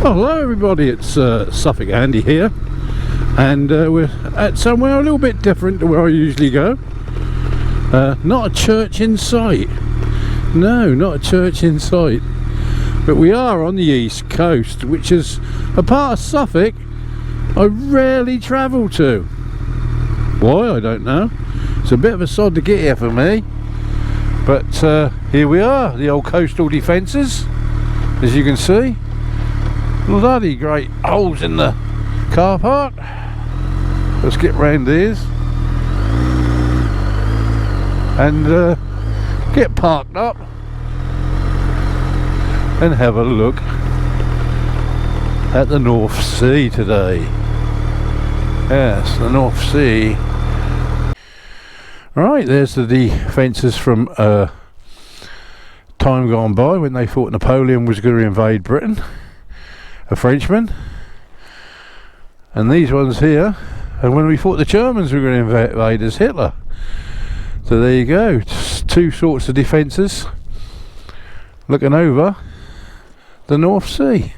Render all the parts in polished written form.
Hello everybody, it's Suffolk Andy here, and we're at somewhere a little bit different to where I usually go. Not a church in sight. No, not a church in sight. But we are on the east coast, which is a part of Suffolk I rarely travel to. Why, I don't know. It's a bit of a sod to get here for me. But here we are, the old coastal defences, as you can see. Bloody great holes in the car park. Let's get round these and get parked up and have a look at the North Sea today. Yes, the North Sea. Right, there's the defences from time gone by when they thought Napoleon was going to invade Britain, a Frenchman, and these ones here, and when we thought the Germans were going to invade us, Hitler. So there you go, two sorts of defences looking over the North Sea.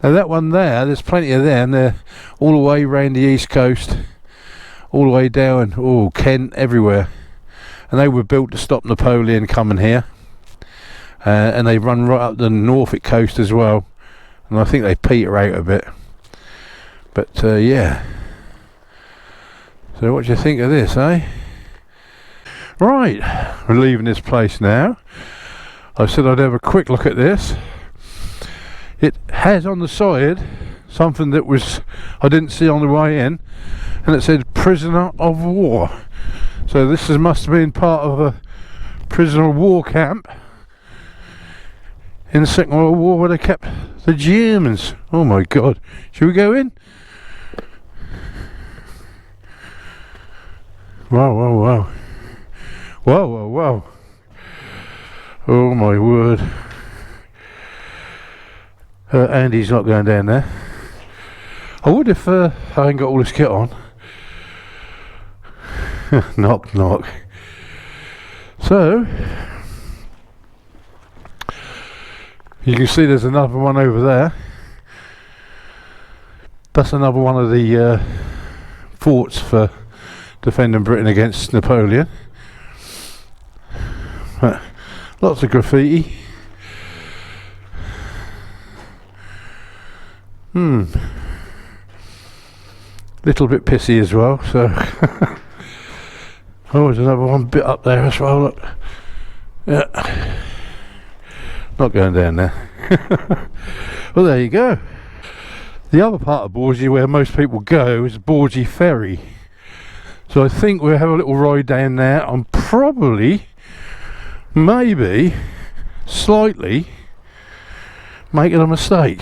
Now that one there's plenty of them. They're all the way around the east coast, all the way down, Kent, everywhere, and they were built to stop Napoleon coming here, and they run right up the Norfolk coast as well, and I think they peter out a bit, but yeah. So what do you think of this, eh? Right, we're leaving this place now. I said I'd have a quick look at this. It has on the side something that I didn't see on the way in, and it said prisoner of war. So this must have been part of a prisoner of war camp in the Second World War where they kept the Germans. Oh my god, should we go in? Wow, wow, wow. Wow, wow, wow. Oh my word. Andy's not going down there. I would if I ain't got all this kit on. Knock, knock. So, you can see there's another one over there. That's another one of the forts for defending Britain against Napoleon. Lots of graffiti. Little bit pissy as well, so oh, there's another one bit up there as well, look. Yeah, not going down there. Well, there you go. The other part of Bawdsey where most people go is Bawdsey Ferry, so I think we'll have a little ride down there. I'm probably, maybe, slightly making a mistake,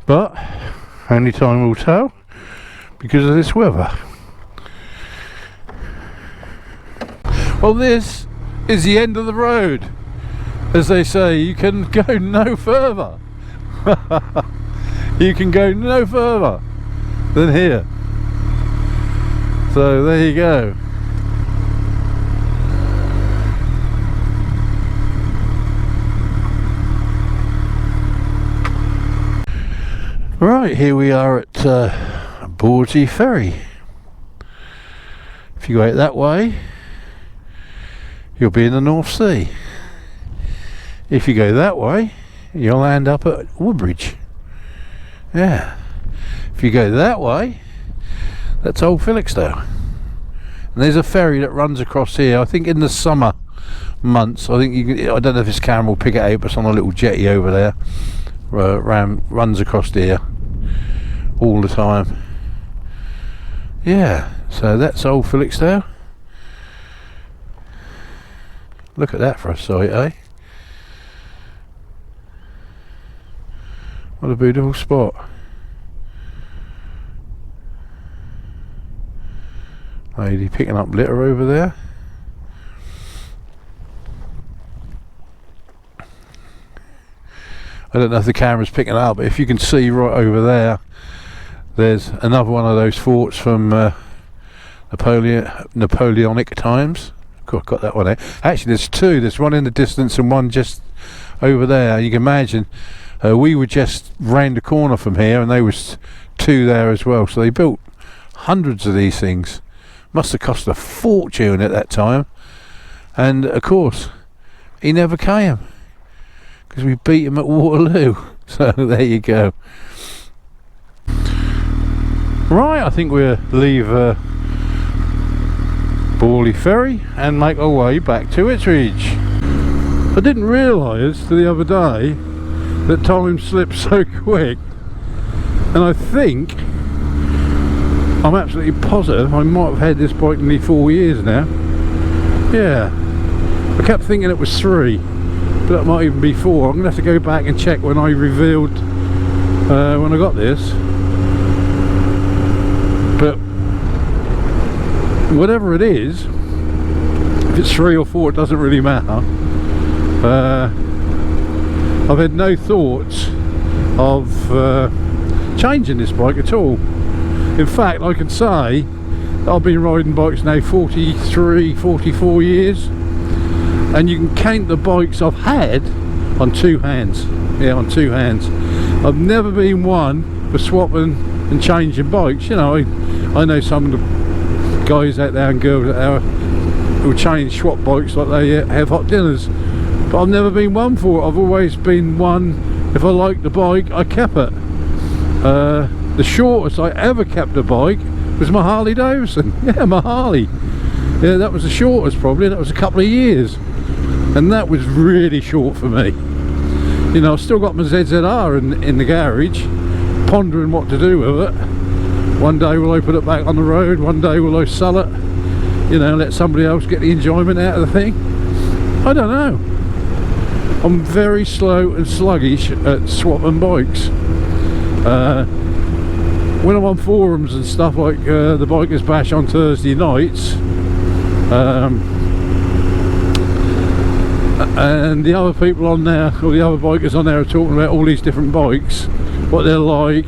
but only time will tell because of this weather. Well, this is the end of the road, as they say. You can go no further. You can go no further than here. So there you go. Right, here we are at Bawdsey Ferry. If you go out that way, you'll be in the North Sea. If you go that way, you'll end up at Woodbridge. Yeah. If you go that way, that's Old Felixstowe. And there's a ferry that runs across here. I think in the summer months, I don't know if this camera will pick it out, but it's on a little jetty over there. Runs across here all the time. Yeah, so that's Old Felixstowe. Look at that for a sight, eh? What a beautiful spot. Lady picking up litter over there. I don't know if the camera's picking it up, but if you can see right over there, there's another one of those forts from Napoleonic times. God, got that one there. Actually, there's two. There's one in the distance and one just over there. You can imagine We were just round the corner from here, and there was 2 there as well. So they built hundreds of these things. Must have cost a fortune at that time. And of course, he never came because we beat him at Waterloo. So there you go. Right, I think we'll leave Bawdsey Ferry and make our way back to Ipswich. I didn't realise till the other day that time slips so quick, and I think, I'm absolutely positive, I might have had this bike nearly 4 years now. Yeah, I kept thinking it was 3, but that might even be 4. I'm going to have to go back and check when I revealed when I got this. But whatever it is, if it's 3 or 4, it doesn't really matter. I've had no thoughts of changing this bike at all. In fact, I can say that I've been riding bikes now 43, 44 years, and you can count the bikes I've had on 2 hands. Yeah, on 2 hands. I've never been one for swapping and changing bikes. You know, I know some of the guys out there and girls out there who change swap bikes like they have hot dinners, but I've never been one for it. I've always been one, if I liked the bike, I kept it. The shortest I ever kept a bike was my Harley Davidson. Yeah, my Harley. Yeah, that was the shortest probably, and that was a couple of years, and that was really short for me. You know, I've still got my ZZR in the garage, pondering what to do with it. One day will I put it back on the road, one day will I sell it, you know, let somebody else get the enjoyment out of the thing. I don't know. I'm very slow and sluggish at swapping bikes. When I'm on forums and stuff like the Bikers Bash on Thursday nights, and the other people on there, or the other bikers on there, are talking about all these different bikes, what they're like,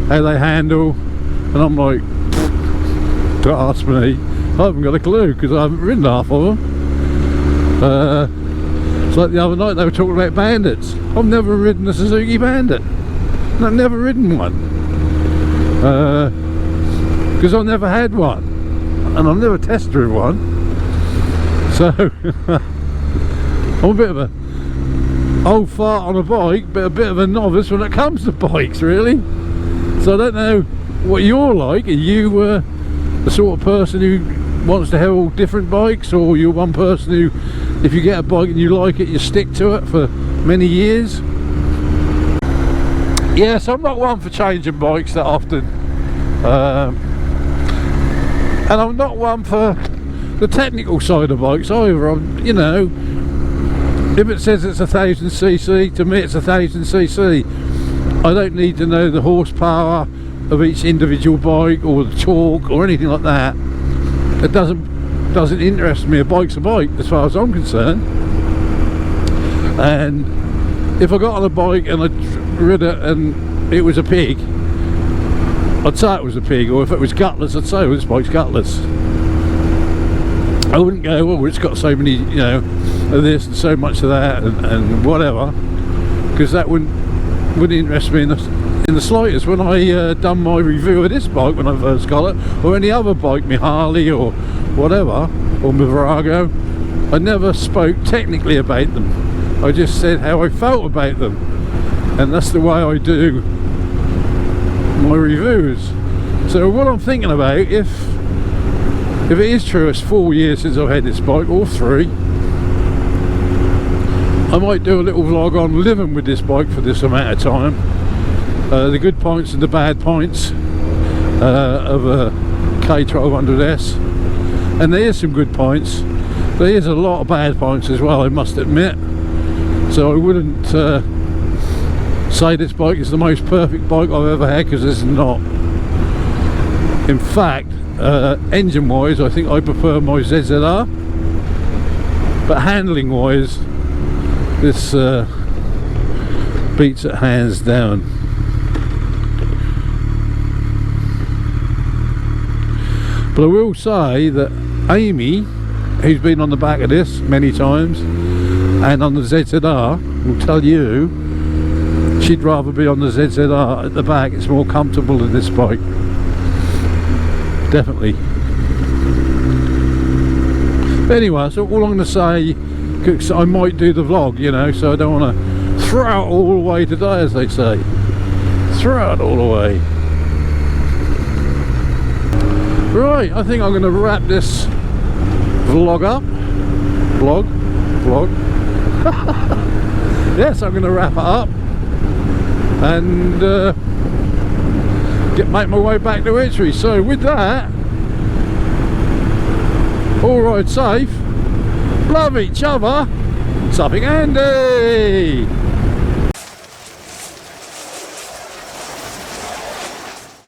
how they handle, and I'm like, don't ask me, I haven't got a clue because I haven't ridden half of them. It's like the other night they were talking about Bandits. I've never ridden a Suzuki Bandit, and I've never ridden one because I've never had one, and I've never test driven one. So I'm a bit of a old fart on a bike, but a bit of a novice when it comes to bikes, really. So I don't know what you're like. Are you the sort of person who wants to have all different bikes, or you're one person who, if you get a bike and you like it, you stick to it for many years? Yes, I'm not one for changing bikes that often, and I'm not one for the technical side of bikes either. You know, if it says it's 1000cc, to me it's 1000cc. I don't need to know the horsepower of each individual bike or the torque or anything like that. It doesn't interest me. A bike's a bike as far as I'm concerned. And if I got on a bike and I rid it and it was a pig, I'd say it was a pig. Or if it was gutless, I'd say, well, this bike's gutless. I wouldn't go, well, it's got so many, you know, of this and so much of that and whatever, because that wouldn't interest me in the slightest. When I done my review of this bike when I first got it, or any other bike, my Harley or whatever, or my Virago, I never spoke technically about them. I just said how I felt about them, and that's the way I do my reviews. So what I'm thinking about, if it is true it's 4 years since I've had this bike, or 3, I might do a little vlog on living with this bike for this amount of time, the good points and the bad points of a K1200S. And there is some good points, there is a lot of bad points as well, I must admit. So I wouldn't say this bike is the most perfect bike I've ever had, because it's not. In fact, engine wise I think I prefer my ZZR, but handling wise this beats it hands down. But I will say that Amy, who's been on the back of this many times and on the ZZR, will tell you She'd rather be on the ZZR at the back. It's more comfortable than this bike. Definitely. But anyway, that's all I'm going to say, because I might do the vlog, you know, so I don't want to throw it all away today, as they say. Throw it all away. Right, I think I'm going to wrap this vlog up. Vlog. Yes, I'm going to wrap it up and make my way back to Italy. So with that, all ride safe, love each other, something handy.